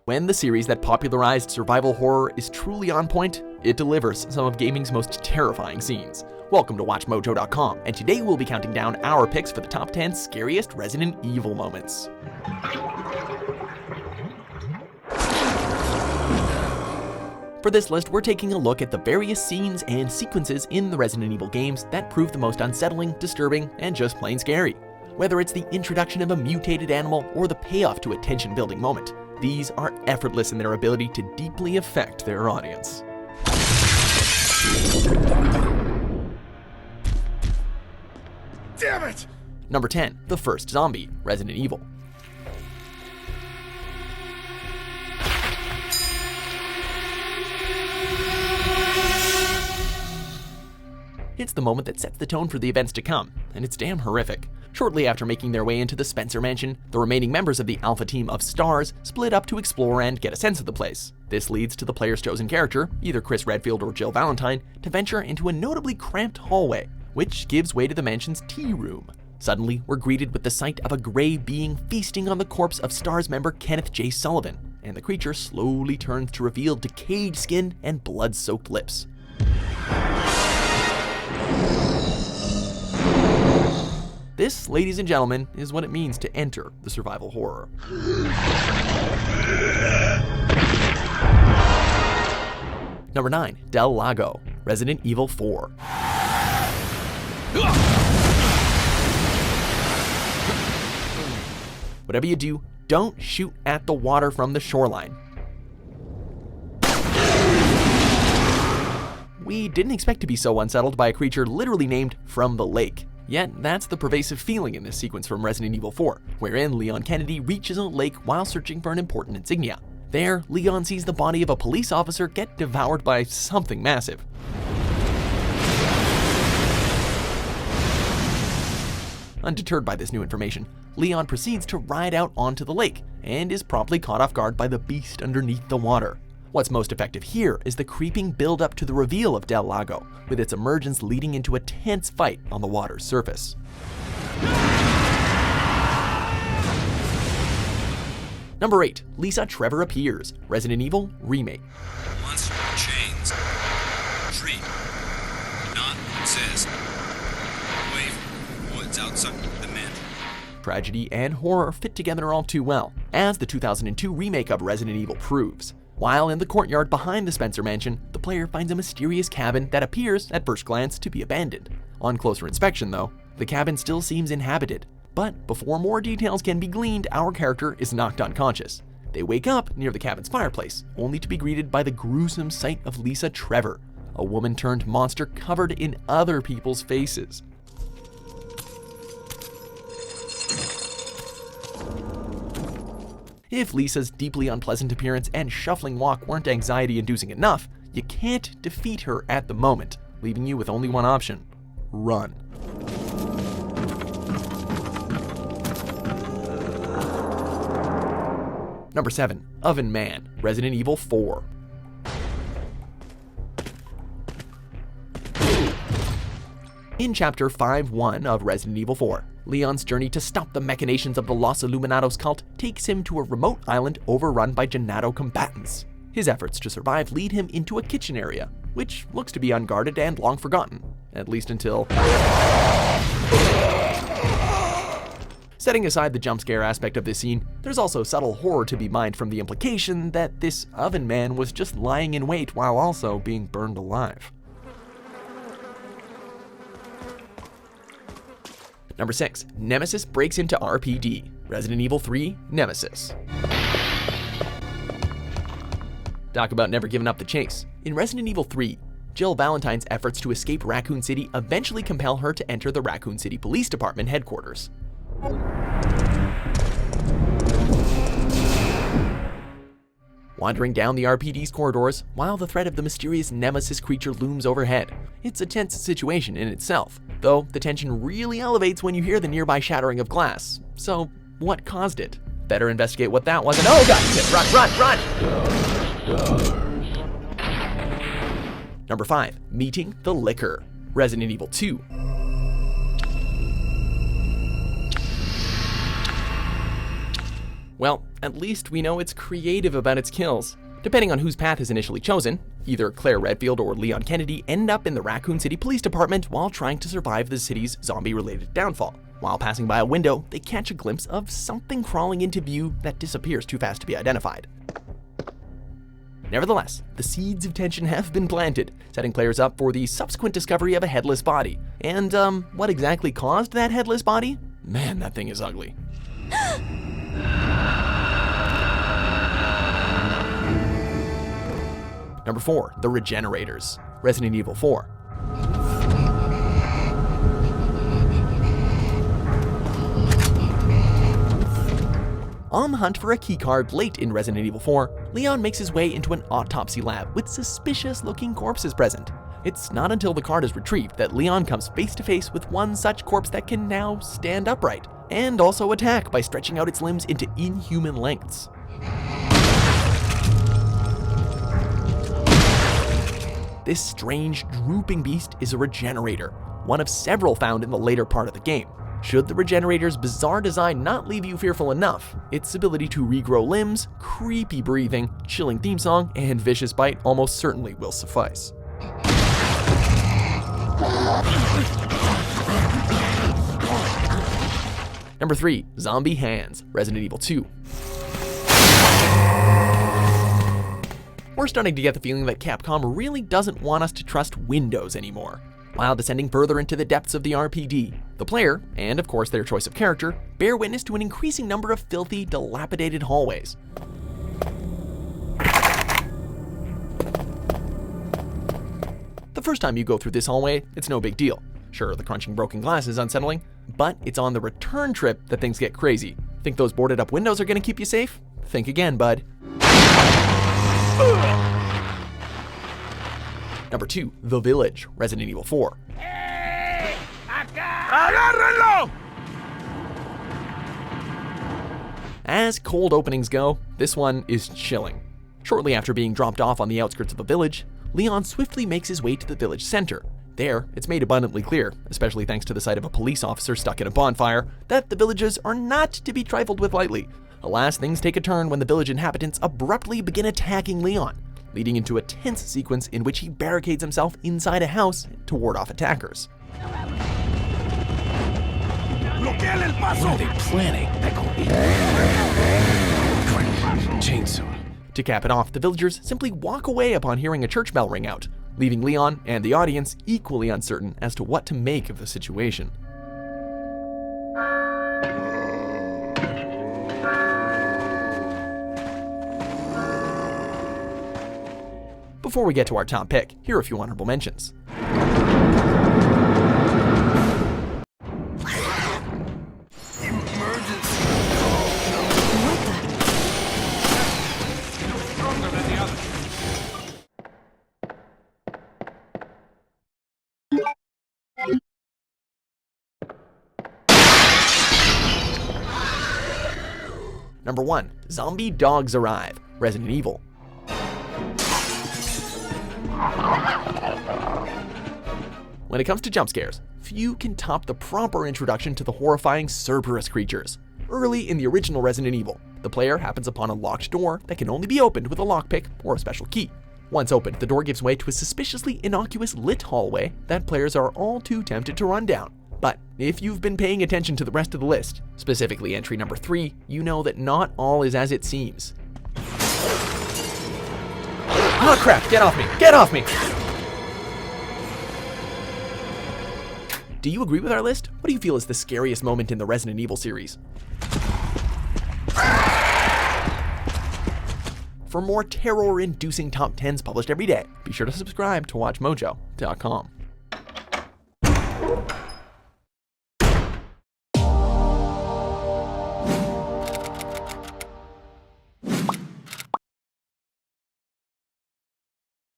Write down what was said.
When the series that popularized survival horror is truly on point, it delivers some of gaming's most terrifying scenes. Welcome to WatchMojo.com, and today we'll be counting down our picks for the top 10 scariest Resident Evil moments. For this list, we're taking a look at the various scenes and sequences in the Resident Evil games that prove the most unsettling, disturbing, and just plain scary. Whether it's the introduction of a mutated animal or the payoff to a tension-building moment, these are effortless in their ability to deeply affect their audience. Damn it! Number 10, the first zombie, Resident Evil. It's the moment that sets the tone for the events to come, and it's damn horrific. Shortly after making their way into the Spencer mansion, the remaining members of the Alpha team of STARS split up to explore and get a sense of the place. This leads to the player's chosen character, either Chris Redfield or Jill Valentine, to venture into a notably cramped hallway, which gives way to the mansion's tea room. Suddenly, we're greeted with the sight of a gray being feasting on the corpse of STARS member Kenneth J. Sullivan, and the creature slowly turns to reveal decayed skin and blood-soaked lips. This, ladies and gentlemen, is what it means to enter the survival horror. Number 9, Del Lago, Resident Evil 4. Whatever you do, don't shoot at the water from the shoreline. We didn't expect to be so unsettled by a creature literally named From the Lake. Yet, that's the pervasive feeling in this sequence from Resident Evil 4, wherein Leon Kennedy reaches a lake while searching for an important insignia. There, Leon sees the body of a police officer get devoured by something massive. Undeterred by this new information, Leon proceeds to ride out onto the lake, and is promptly caught off guard by the beast underneath the water. What's most effective here is the creeping build-up to the reveal of Del Lago, with its emergence leading into a tense fight on the water's surface. Number 8, Lisa Trevor Appears, Resident Evil Remake. Monster chains. Treat. Not exist. Wave. Woods outside the mint. Tragedy and horror fit together all too well, as the 2002 remake of Resident Evil proves. While in the courtyard behind the Spencer mansion, the player finds a mysterious cabin that appears, at first glance, to be abandoned. On closer inspection, though, the cabin still seems inhabited. But before more details can be gleaned, our character is knocked unconscious. They wake up near the cabin's fireplace, only to be greeted by the gruesome sight of Lisa Trevor, a woman-turned-monster covered in other people's faces. If Lisa's deeply unpleasant appearance and shuffling walk weren't anxiety-inducing enough, you can't defeat her at the moment, leaving you with only one option: run. Number 7, Oven Man, Resident Evil 4. In Chapter 5-1 of Resident Evil 4, Leon's journey to stop the machinations of the Los Illuminados cult takes him to a remote island overrun by Gennaro combatants. His efforts to survive lead him into a kitchen area, which looks to be unguarded and long forgotten, at least until... Setting aside the jump scare aspect of this scene, there's also subtle horror to be mined from the implication that this Oven Man was just lying in wait while also being burned alive. Number 6, Nemesis breaks into RPD, Resident Evil 3 Nemesis. Talk about never giving up the chase. In Resident Evil 3, Jill Valentine's efforts to escape Raccoon City eventually compel her to enter the Raccoon City Police Department headquarters. Wandering down the RPD's corridors, while the threat of the mysterious Nemesis creature looms overhead. It's a tense situation in itself, though the tension really elevates when you hear the nearby shattering of glass. So, what caused it? Better investigate what that was and oh god, run! Number 5, Meeting the Licker, Resident Evil 2. Well, at least we know it's creative about its kills. Depending on whose path is initially chosen, either Claire Redfield or Leon Kennedy end up in the Raccoon City Police Department while trying to survive the city's zombie-related downfall. While passing by a window, they catch a glimpse of something crawling into view that disappears too fast to be identified. Nevertheless, the seeds of tension have been planted, setting players up for the subsequent discovery of a headless body. And, what exactly caused that headless body? Man, that thing is ugly. Number 4, the Regenerators, Resident Evil 4. On the hunt for a keycard late in Resident Evil 4, Leon makes his way into an autopsy lab with suspicious-looking corpses present. It's not until the card is retrieved that Leon comes face to face with one such corpse that can now stand upright, and also attack by stretching out its limbs into inhuman lengths. This strange, drooping beast is a regenerator, one of several found in the later part of the game. Should the Regenerator's bizarre design not leave you fearful enough, its ability to regrow limbs, creepy breathing, chilling theme song, and vicious bite almost certainly will suffice. Number 3, Zombie Hands, Resident Evil 2. We're starting to get the feeling that Capcom really doesn't want us to trust windows anymore. While descending further into the depths of the RPD, the player, and of course their choice of character, bear witness to an increasing number of filthy, dilapidated hallways. The first time you go through this hallway, it's no big deal. Sure, the crunching broken glass is unsettling, but it's on the return trip that things get crazy. Think those boarded up windows are gonna keep you safe? Think again, bud. Number 2, The Village, Resident Evil 4. ¡Agárrenlo! As cold openings go, this one is chilling. Shortly after being dropped off on the outskirts of a village, Leon swiftly makes his way to the village center. There, it's made abundantly clear, especially thanks to the sight of a police officer stuck in a bonfire, that the villagers are not to be trifled with lightly. Alas, things take a turn when the village inhabitants abruptly begin attacking Leon, leading into a tense sequence in which he barricades himself inside a house to ward off attackers. What are they planning? Chainsaw. To cap it off, the villagers simply walk away upon hearing a church bell ring out, leaving Leon and the audience equally uncertain as to what to make of the situation. Before we get to our top pick, here are a few honorable mentions. Number 1, Zombie Dogs Arrive, Resident Evil. When it comes to jump scares, few can top the proper introduction to the horrifying Cerberus creatures. Early in the original Resident Evil, the player happens upon a locked door that can only be opened with a lockpick or a special key. Once opened, the door gives way to a suspiciously innocuous lit hallway that players are all too tempted to run down. But if you've been paying attention to the rest of the list, specifically entry number 3, you know that not all is as it seems. Oh crap, get off me, get off me! Do you agree with our list? What do you feel is the scariest moment in the Resident Evil series? For more terror-inducing top 10s published every day, be sure to subscribe to WatchMojo.com.